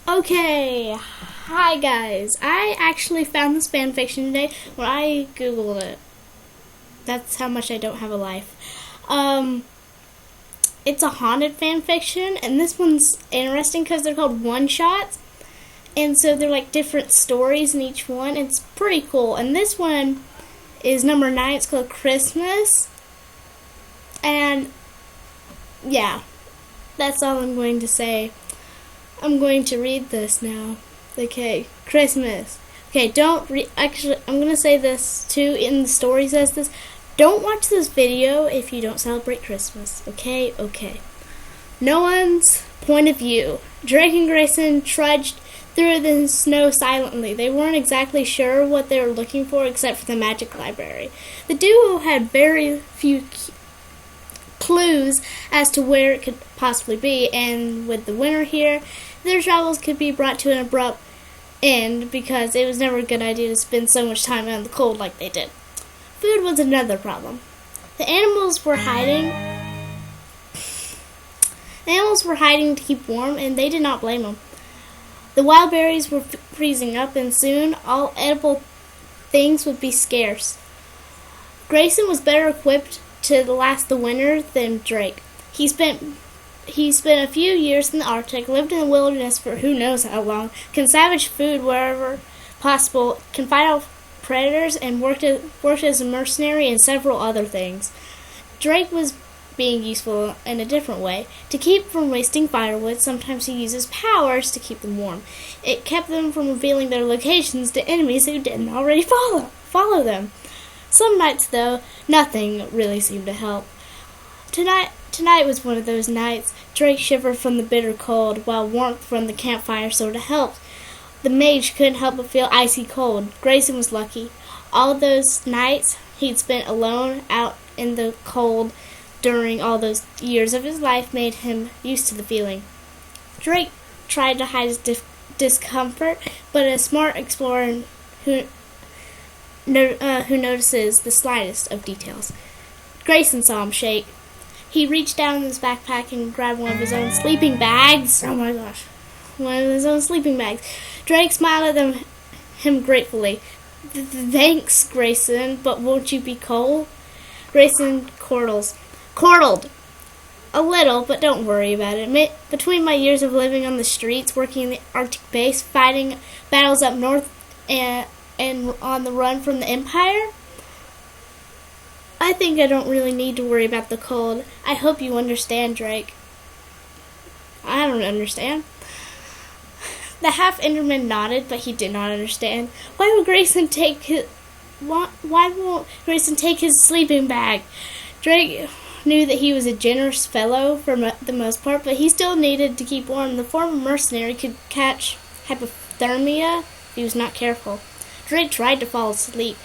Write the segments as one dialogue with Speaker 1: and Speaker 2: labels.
Speaker 1: Okay, hi guys. I actually found this fanfiction today when I googled it. That's how much I don't have a life. It's a haunted fanfiction, and this one's interesting because they're called one-shots, and so they're like different stories in each one. It's pretty cool, and this one is number 9. It's called Christmas, and yeah, that's all I'm going to say. I'm going to read this now. Okay, Christmas. Okay, actually, I'm going to say this too. In the story says this. Don't watch this video if you don't celebrate Christmas. Okay? Okay. No one's point of view. Drake and Grayson trudged through the snow silently. They weren't exactly sure what they were looking for except for the magic library. The duo had very few clues as to where it could possibly be, and with the winter here, their travels could be brought to an abrupt end because it was never a good idea to spend so much time in the cold like they did. Food was another problem. The animals were hiding to keep warm, and they did not blame them. The wild berries were freezing up, and soon all edible things would be scarce. Grayson was better equipped to last the winter than Drake. He spent a few years in the Arctic, lived in the wilderness for who knows how long, can savage food wherever possible, can fight off predators, and worked as a mercenary and several other things. Drake was being useful in a different way. To keep from wasting firewood, sometimes he uses powers to keep them warm. It kept them from revealing their locations to enemies who didn't already follow them. Some nights, though, nothing really seemed to help. Tonight was one of those nights. Drake shivered from the bitter cold, while warmth from the campfire sort of helped. The mage couldn't help but feel icy cold. Grayson was lucky. All those nights he'd spent alone out in the cold during all those years of his life made him used to the feeling. Drake tried to hide his discomfort, but a smart explorer who notices the slightest of details. Grayson saw him shake. He reached down in his backpack and grabbed one of his own sleeping bags. Oh my gosh. One of his own sleeping bags. Drake smiled at him gratefully. Thanks, Grayson, but won't you be cold? Grayson chortled. A little, but don't worry about it. Between my years of living on the streets, working in the Arctic base, fighting battles up north, and on the run from the Empire, I think I don't really need to worry about the cold. I hope you understand, Drake. I don't understand. The half-Enderman nodded, but he did not understand. Why won't Grayson take his sleeping bag? Drake knew that he was a generous fellow for the most part, but he still needed to keep warm. The former mercenary could catch hypothermia if he was not careful. Drake tried to fall asleep,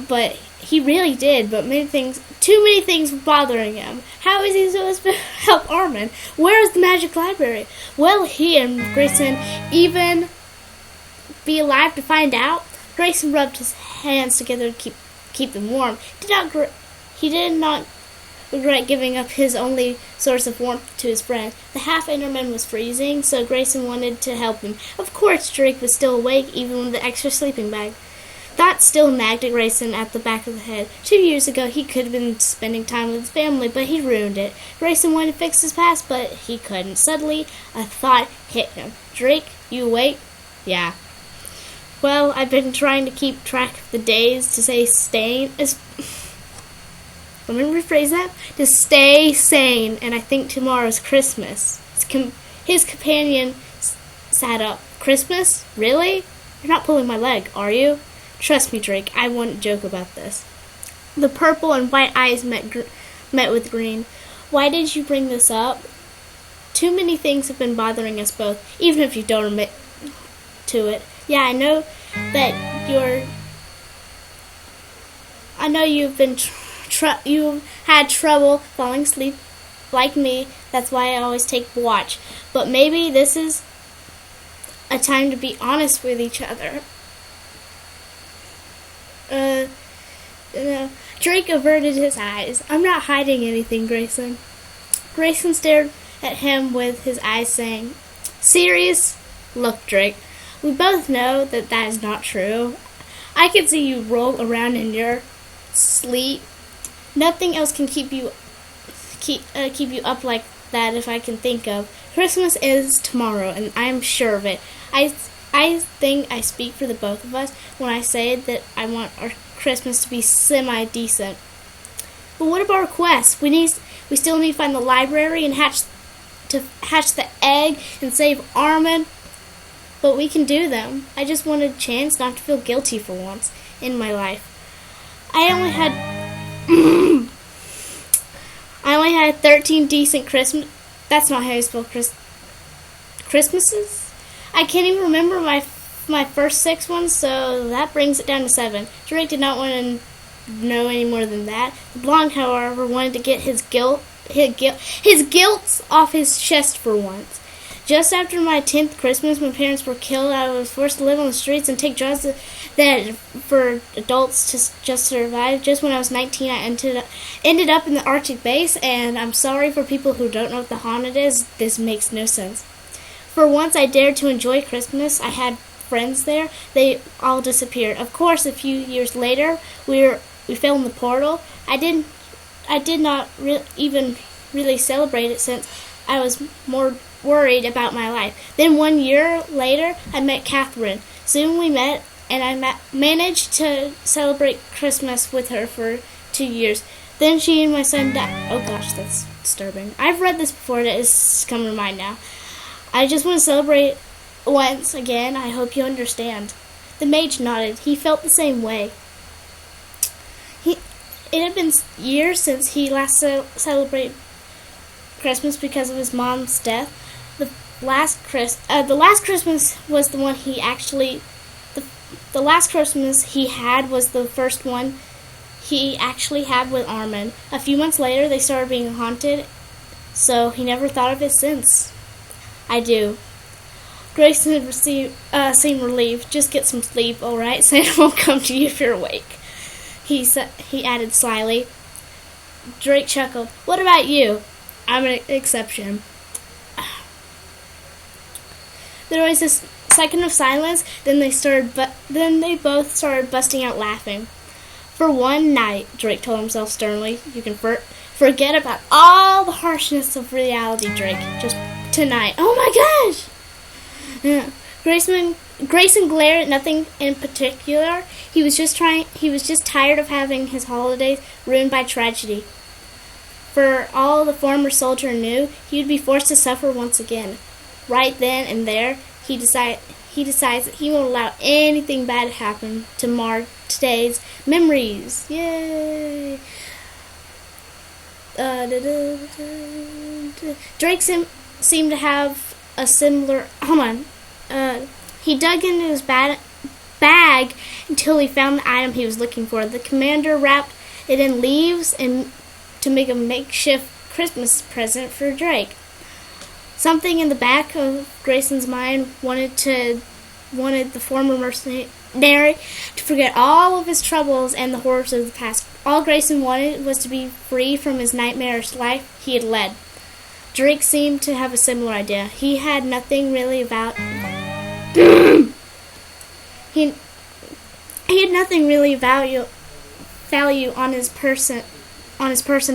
Speaker 1: but he really did, but too many things were bothering him. How is he supposed to help Armin? Where is the magic library? Will he and Grayson even be alive to find out? Grayson rubbed his hands together to keep them warm. He did not regret giving up his only source of warmth to his friend. The half-Enderman was freezing, so Grayson wanted to help him. Of course, Drake was still awake, even with the extra sleeping bag. That still nagged at Grayson at the back of the head. 2 years ago, he could have been spending time with his family, but he ruined it. Grayson wanted to fix his past, but he couldn't. Suddenly, a thought hit him. Drake, you awake? Yeah. Well, I've been trying to keep track of the days to stay sane. Let me rephrase that. To stay sane, and I think tomorrow's Christmas. His companion sat up. Christmas? Really? You're not pulling my leg, are you? Trust me, Drake, I wouldn't joke about this. The purple and white eyes met with green. Why did you bring this up? Too many things have been bothering us both, even if you don't admit to it. Yeah, I know you've had trouble falling asleep like me. That's why I always take watch. But maybe this is a time to be honest with each other. Drake averted his eyes. I'm not hiding anything, Grayson. Grayson stared at him with his eyes saying, Serious? Look, Drake, we both know that that is not true. I can see you roll around in your sleep. Nothing else can keep you up like that if I can think of. Christmas is tomorrow, and I am sure of it. I think I speak for the both of us when I say that I want our Christmas to be semi-decent. But what about our quest? We still need to find the library and hatch the egg and save Armin. But we can do them. I just want a chance not to feel guilty for once in my life. I only had 13 decent Christmas. That's not how you spell Christmases. I can't even remember my first 6 ones, so that brings it down to 7. Drake did not want to know any more than that. The blonde, however, wanted to get his guilt off his chest for once. Just after my 10th Christmas, my parents were killed. I was forced to live on the streets and take jobs that for adults to just survive. Just when I was 19, I ended up in the Arctic base, and I'm sorry for people who don't know what the Haunted is. This makes no sense. For once, I dared to enjoy Christmas. I had friends there. They all disappeared. Of course, a few years later, we fell in the portal. I did not even really celebrate it since I was more worried about my life. Then 1 year later, I met Catherine. Soon we met, and I managed to celebrate Christmas with her for 2 years. Then she and my son died. Oh gosh, that's disturbing. I've read this before, and it is coming to mind now. I just want to celebrate once again. I hope you understand. The mage nodded. He felt the same way. It had been years since he last celebrated Christmas because of his mom's death. The last Christmas was the one he actually. The last Christmas he had was the first one he actually had with Armin. A few months later, they started being haunted, so he never thought of it since. I do. Grayson seemed relieved. Just get some sleep, all right? Santa won't come to you if you're awake. He added slyly. Drake chuckled. What about you? I'm an exception. There was this second of silence. Then they both started busting out laughing. For one night, Drake told himself sternly, you can forget about all the harshness of reality, Drake. Just tonight. Oh my gosh! Yeah. Grayson glared at nothing in particular. He was just tired of having his holidays ruined by tragedy. For all the former soldier knew, he would be forced to suffer once again. Right then and there, he decides that he won't allow anything bad to happen to mar today's memories. Yay! Drake seemed to have a similar. Hold on. He dug into his bag until he found the item he was looking for. The commander wrapped it in leaves and to make a makeshift Christmas present for Drake. Something in the back of Grayson's mind wanted the former mercenary to forget all of his troubles and the horrors of the past. All Grayson wanted was to be free from his nightmarish life he had led. Drake seemed to have a similar idea. He had nothing really about he had nothing really value on his person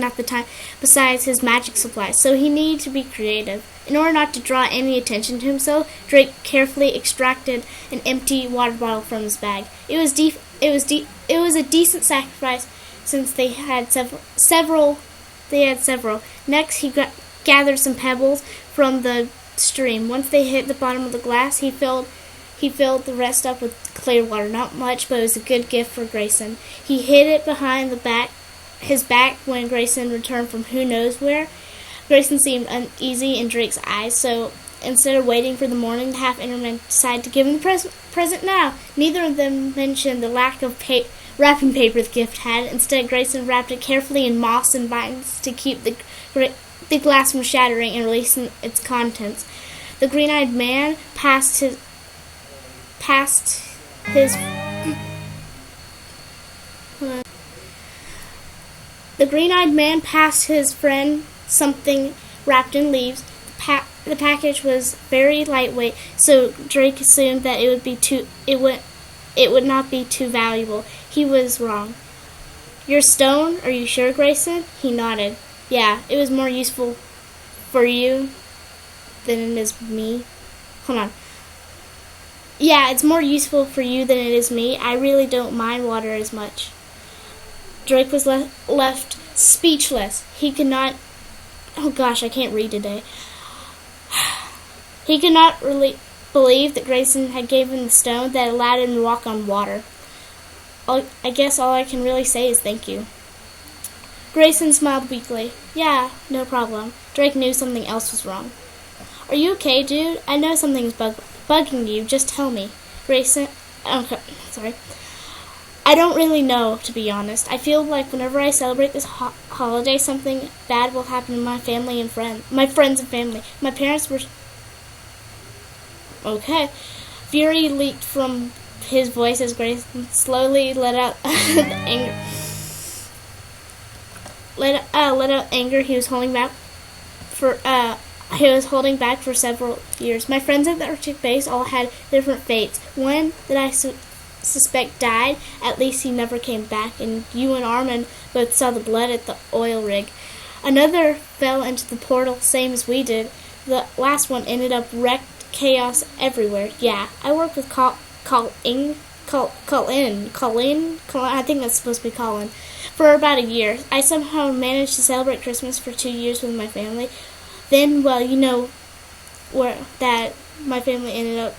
Speaker 1: at the time besides his magic supplies, so he needed to be creative. In order not to draw any attention to himself, Drake carefully extracted an empty water bottle from his bag. It was a decent sacrifice since they had several. Next, he gathered some pebbles from the stream. Once they hit the bottom of the glass, he filled the rest up with clear water. Not much, but it was a good gift for Grayson. He hid it behind his back when Grayson returned from who knows where. Grayson seemed uneasy in Drake's eyes, so instead of waiting for the morning, the half-intermen decided to give him the present now. Neither of them mentioned the lack of wrapping paper the gift had. Instead, Grayson wrapped it carefully in moss and vines to keep the glass from shattering and releasing its contents. The green-eyed man passed his The green-eyed man passed his friend something wrapped in leaves. the package was very lightweight, so Drake assumed that it would not be too valuable. He was wrong. Your stone? Are you sure, Grayson? He nodded. Yeah, it was more useful for you than it is me. Hold on. Yeah, it's more useful for you than it is me. I really don't mind water as much. Drake was left speechless. He could not... Oh gosh, I can't read today. He could not really believe that Grayson had given him the stone that allowed him to walk on water. I guess all I can really say is thank you. Grayson smiled weakly. Yeah, no problem. Drake knew something else was wrong. Are you okay, dude? I know something's bugging you. Just tell me. Grayson... Okay, sorry. I don't really know, to be honest. I feel like whenever I celebrate this holiday, something bad will happen to my family and my friends and family. My parents were... Okay. Fury leaked from his voice as Grayson slowly let out the anger. Let out anger he was holding back for several years. My friends at the Arctic base all had different fates. One that I suspect died. At least he never came back, and you and Armin both saw the blood at the oil rig. Another fell into the portal, same as we did. The last one ended up wrecked, chaos everywhere. Yeah, I worked with Colin, I think that's supposed to be Colin, for about a year. I somehow managed to celebrate Christmas for 2 years with my family. Then, well, you know that my family ended up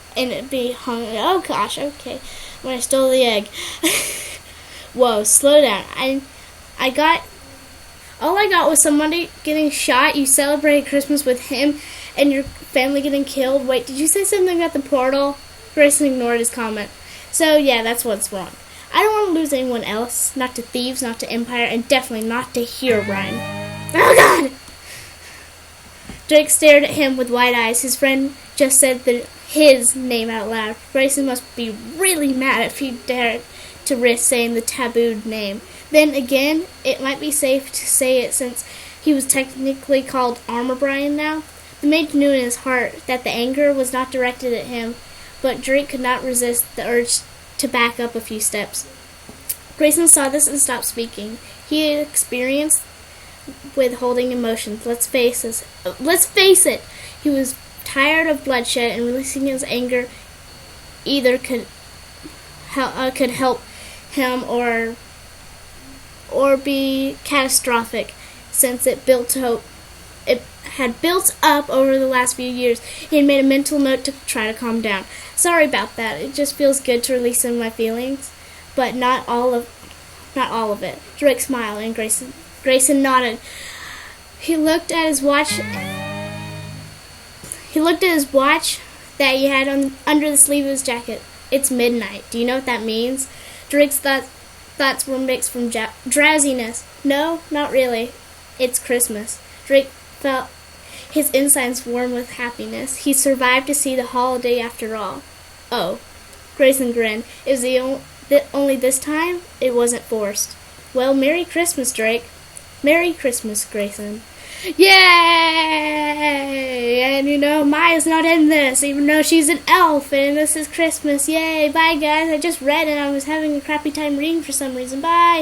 Speaker 1: being hung. Oh gosh, okay. When I stole the egg. Whoa, slow down. All I got was somebody getting shot. You celebrated Christmas with him and your family getting killed. Wait, did you say something about the portal? Grayson ignored his comment. So, yeah, that's what's wrong. I don't want to lose anyone else. Not to thieves, not to Empire, and definitely not to Herobrine. Oh, God! Drake stared at him with wide eyes. His friend just said his name out loud. Grayson must be really mad if he dared to risk saying the tabooed name. Then again, it might be safe to say it since he was technically called Armor Brian now. The mage knew in his heart that the anger was not directed at him, but Drake could not resist the urge to back up a few steps. Grayson saw this and stopped speaking. He had experience withholding emotions. Let's face it. He was tired of bloodshed, and releasing his anger either could help him or be catastrophic, since it had built up over the last few years. He had made a mental note to try to calm down. Sorry about that. It just feels good to release some of my feelings, but not all of it. Drake smiled, and Grayson nodded. He looked at his watch that he had under the sleeve of his jacket. It's midnight. Do you know what that means? Drake's thoughts were mixed from drowsiness. No, not really. It's Christmas. Drake felt his insides warm with happiness. He survived to see the holiday after all. Oh. Grayson grinned. Is only this time? It wasn't forced. Well, Merry Christmas, Drake. Merry Christmas, Grayson. Yay! And Maya's not in this, even though she's an elf, and this is Christmas. Yay! Bye, guys. I just read and I was having a crappy time reading for some reason. Bye!